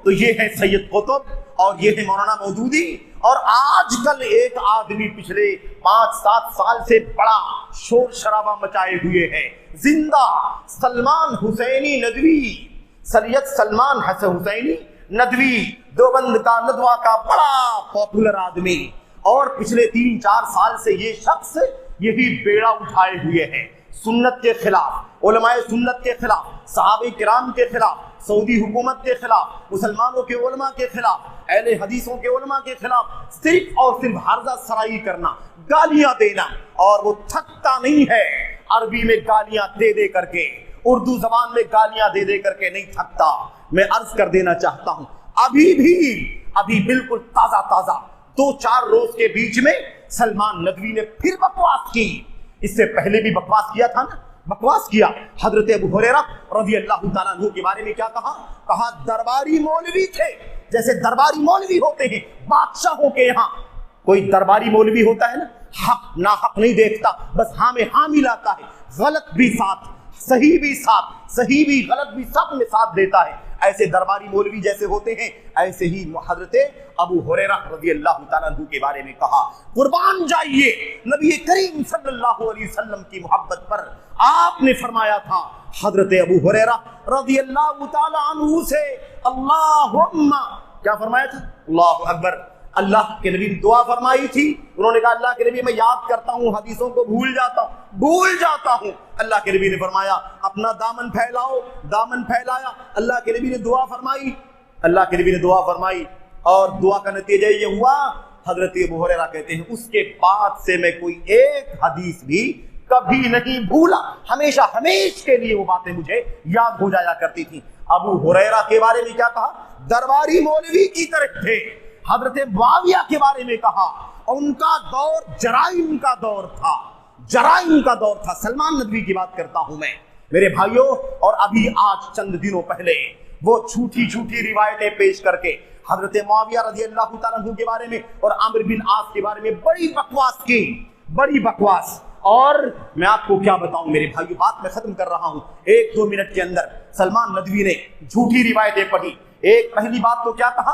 تو یہ ہے سید قطب اور یہ ہے مولانا مودودی. اور آج کل ایک آدمی پچھلے 5-7 سال سے بڑا شور شرابہ مچائے ہوئے ہے، زندہ سلمان حسینی ندوی، سید سلمان حسینی ندوی، دیوبند کا ندوہ کا بڑا پاپولر آدمی. اور پچھلے 3-4 سال سے یہ شخص یہی بیڑا اٹھائے ہوئے ہیں سنت کے خلاف، علماء سنت کے خلاف، صحابہ کرام کے خلاف، سعودی حکومت کے خلاف، مسلمانوں کے علماء کے خلاف، اہل حدیثوں کے علماء کے خلاف صرف اور صرف حرزہ سرائی کرنا، گالیاں دینا. اور وہ تھکتا نہیں ہے، عربی میں گالیاں دے دے کر کے، اردو زبان میں گالیاں دے دے کر کے نہیں تھکتا. میں عرض کر دینا چاہتا ہوں ابھی بالکل تازہ 2-4 روز کے بیچ میں سلمان ندوی نے پھر بکواس کی. اس سے پہلے بھی بکواس کیا تھا نا، بکواس کیا. حضرت ابو ہریرہ رضی اللہ تعالیٰ عنہ کے بارے میں کیا کہا درباری مولوی تھے. جیسے درباری مولوی ہوتے ہیں بادشاہوں کے یہاں، کوئی درباری مولوی ہوتا ہے نا، حق ناحق نہیں دیکھتا، بس ہاں میں ہاں ملاتا ہے، غلط بھی ساتھ، صحیح بھی ساتھ، صحیح بھی غلط بھی سب میں ساتھ دیتا ہے. ایسے درباری مولوی جیسے ہوتے ہیں، ایسے ہی حضرت ابو ہریرہ رضی اللہ تعالیٰ عنہ کے بارے میں کہا قربان جائیے نبی کریم صلی اللہ علیہ وسلم کی محبت پر. آپ نے فرمایا تھا حضرت ابو ہریرہ رضی اللہ تعالیٰ عنہ سے، اللہم، کیا فرمایا تھا؟ اللہ اکبر. اللہ کے نبی نے دعا فرمائی تھی، انہوں نے کہا اللہ کے نبی میں یاد کرتا ہوں، حدیثوں کو بھول جاتا ہوں. اللہ کے نبی نے فرمایا اپنا دامن پھیلاؤ، دامن پھیلایا. اللہ کے نبی نے دعا فرمائی اور دعا کا نتیجہ یہ ہوا، حضرت ابو ہریرہ کہتے ہیں اس کے بعد سے میں کوئی ایک حدیث بھی کبھی نہیں بھولا، ہمیشہ کے لیے وہ باتیں مجھے یاد ہو جایا کرتی تھی. ابو ہریرہ کے بارے میں کیا کہا؟ درباری مولوی کی طرف تھے. حضرت معاویہ کے بارے میں کہا ان کا دور جرائم کا دور تھا. سلمان ندوی کی بات کرتا ہوں میں میرے بھائیوں. اور ابھی آج چند دنوں پہلے وہ جھوٹی روایتیں پیش کر کے حضرت معاویہ رضی اللہ تعالیٰ عنہ کے بارے میں اور عمرو بن عاص کے بارے میں بڑی بکواس. اور میں آپ کو کیا بتاؤں میرے بھائیو، بات میں ختم کر رہا ہوں. 1-2 منٹ کے اندر سلمان ندوی نے جھوٹی روایتیں پڑھی. پہلی بات تو کیا کہا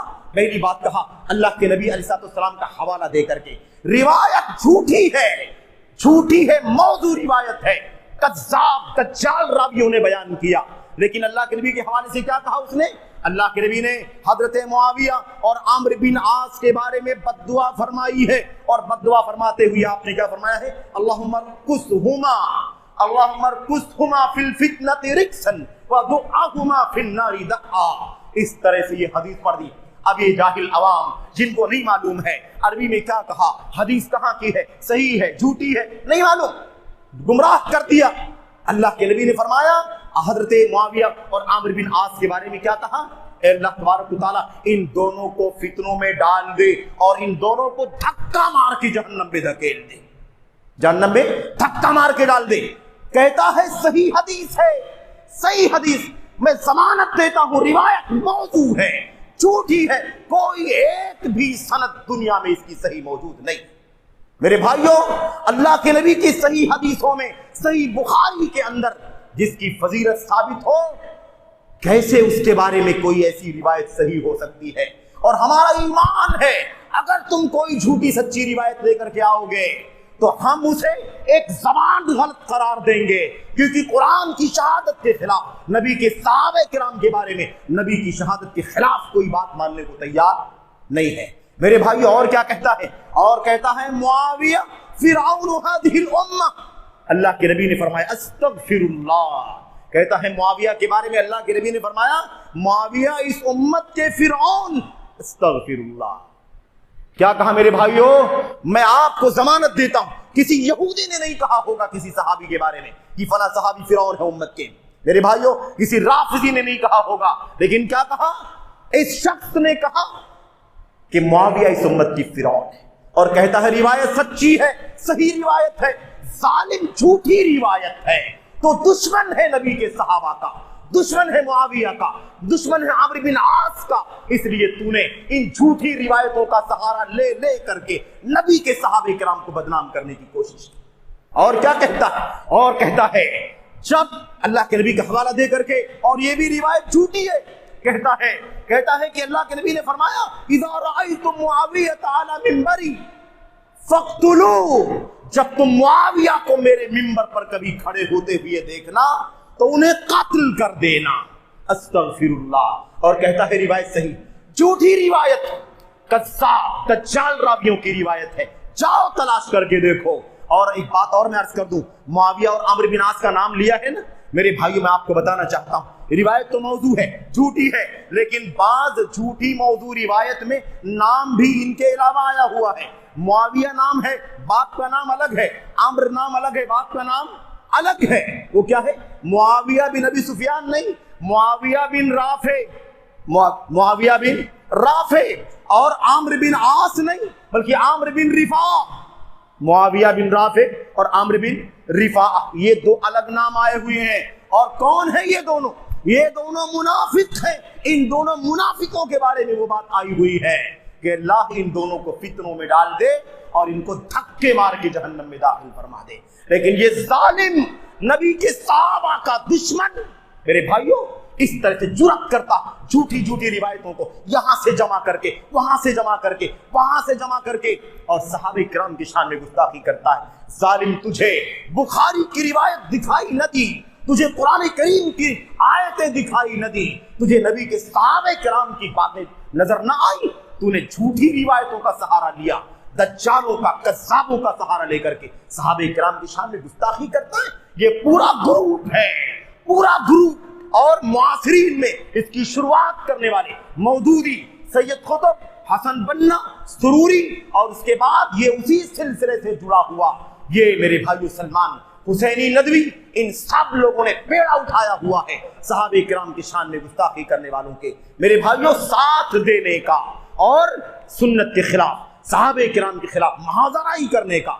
اللہ کے نبی علیہ السلام کا حوالہ دے کر کے، روایت جھوٹی ہے، موضوع روایت ہے، کذاب دجال راویوں نے بیان کیا. لیکن اللہ کے نبی کے حوالے سے کیا کہا اس نے؟ اللہ کے نبی نے حضرت معاویہ اور عمرو بن عاص کے بارے میں بد دعا فرمائی ہے، اور بد دعا فرماتے ہوئے آپ نے کیا فرمایا ہے؟ اللہم ارکسہما فی الفتنۃ رکسا ودعہما فی النار دعا. اس طرح سے یہ حدیث پڑھ دی. اب یہ جاہل عوام جن کو نہیں معلوم ہے عربی میں کیا کہا، حدیث کہاں کی ہے، صحیح ہے جھوٹی ہے، نہیں معلوم، گمراہ کر دیا. اللہ کے نبی نے فرمایا حضرت معاویہ اور عامر بن عاص کے بارے میں کیا کہا؟ اے اللہ تبارک و تعالیٰ ان دونوں کو فتنوں میں ڈال دے اور ان دونوں کو دھکا مار کے جہنم میں دھکیل دے، جہنم میں دھکا مار کے ڈال دے. کہتا ہے صحیح حدیث ہے، صحیح حدیث، میں ضمانت دیتا ہوں روایت موضوع ہے، جھوٹی ہے، کوئی ایک بھی سند دنیا میں اس کی صحیح موجود نہیں. میرے بھائیوں، اللہ کے نبی کی صحیح حدیثوں میں، صحیح بخاری کے اندر جس کی فضیلت ثابت ہو، کیسے اس کے بارے میں کوئی ایسی روایت صحیح ہو سکتی ہے؟ اور ہمارا ایمان ہے اگر تم کوئی جھوٹی سچی روایت لے کر کے آؤ گے تو ہم اسے ایک زبان غلط قرار دیں گے، کیونکہ قرآن کی شہادت کے خلاف، نبی کے صحابہ کرام کے بارے میں نبی کی شہادت کے خلاف کوئی بات ماننے کو تیار نہیں ہے. میرے بھائی اور کیا کہتا ہے؟ اور کہتا ہے معاویہ فرعون هذه الامہ. اللہ کے نبی نے فرمایا استغفر اللہ. کہتا ہے معاویہ کے بارے میں اللہ کے نبی نے فرمایا معاویہ اس امت کے فرعون. استغفر اللہ. کیا کہا میرے بھائیوں؟ میں آپ کو ضمانت دیتا ہوں کسی یہودی نے نہیں کہا ہوگا کسی صحابی کے بارے میں کہ فلاں صحابی فرعون ہے امت کے. میرے بھائیوں کسی رافضی نے نہیں کہا ہوگا، لیکن کیا کہا؟ اس شخص نے کہا کہ معاویہ اس امت کی فرعون ہے، اور کہتا ہے روایت سچی ہے، صحیح روایت ہے. ظالم جھوٹی روایت ہے تو دشمن ہے نبی کے صحابہ کا، دشمن ہے معاویہ کا، دشمن ہے عمرو بن عاص کا. اس لیے تو نے ان جھوٹی روایتوں کا سہارا لے لے کر کے نبی کے صحابہ کرام کو بدنام کرنے کی کوشش کی. اور کیا کہتا ہے؟ اور کہتا ہے جب اللہ کے نبی کا حوالہ دے کر کے، اور یہ بھی روایت جھوٹی ہے، کہتا ہے کہ اللہ کے نبی نے فرمایا اذا رأیتم معاویۃ علی منبری فاقتلوا، جب تم معاویہ کو میرے منبر پر کبھی کھڑے ہوتے ہوئے دیکھنا تو انہیں قتل کر دینا۔ استغفر اللہ۔ اور کہتا ہے روایت صحیح، جھوٹی روایت، قذاب دجال راویوں کی روایت ہے، جاؤ تلاش کر کے دیکھو۔ اور ایک بات اور میں عرض کر دوں، معاویہ اور عمرو بن عاص کا نام لیا ہے نا میرے بھائیو، میں آپ کو بتانا چاہتا ہوں روایت تو موضوع ہے، جھوٹی ہے، لیکن بعض جھوٹی موضوع روایت میں نام بھی ان کے علاوہ آیا ہوا ہے۔ معاویہ نام ہے، باپ کا نام الگ ہے، عمرو نام الگ ہے، باپ کا نام الگ ہے۔ وہ کیا ہے؟ معاویہ بن ابی سفیان نہیں، معاویہ بن رافع، معاویہ بن رافع، اور عمرو بن عاص نہیں بلکہ عمرو بن رفاع۔ معاویہ بن رافع اور عمرو بن رفاع، یہ دو الگ نام آئے ہوئے ہیں۔ اور کون ہے یہ دونوں؟ یہ دونوں منافق ہیں۔ ان دونوں منافقوں کے بارے میں وہ بات آئی ہوئی ہے کہ اللہ ان دونوں کو فتنوں میں ڈال دے اور ان کو دھکے مار کے جہنم میں داخل فرما دے۔ لیکن یہ ظالم نبی کے صحابہ کا دشمن میرے بھائیوں اس طرح سے جرأت کرتا جھوٹی روایتوں کو یہاں سے جمع کر کے، وہاں سے جمع کر کے، وہاں سے جمع کر کے، اور صحابہ کرام کی شان میں گستاخی کرتا ہے۔ ظالم، تجھے بخاری کی روایت دکھائی نہ دی، تجھے قرآن کریم کی آیتیں دکھائی نہ دی، تجھے نبی کے صحابہ کرام کی باتیں نظر نہ آئی، تو نے جھوٹی روایتوں کا سہارا لیا، دجالوں کا، کذابوں کا سہارا لے کر کے صحابہ کرام کی شان میں گستاخی کرتا ہے۔ یہ پورا گروپ ہے، پورا گروپ۔ اور معاصرین میں اس کی شروعات کرنے والے مودودی، سید قطب، حسن بنا، سروری، اور اس کے بعد یہ اسی سلسلے سے جڑا ہوا یہ میرے بھائیو سلمان حسینی ندوی، ان سب لوگوں نے بیڑا اٹھایا ہوا ہے صحابہ کرام کی شان میں گستاخی کرنے والوں کے میرے بھائیو ساتھ دینے کا، اور سنت کے خلاف، صحابہ کرام کے خلاف محاذرائی کرنے کا۔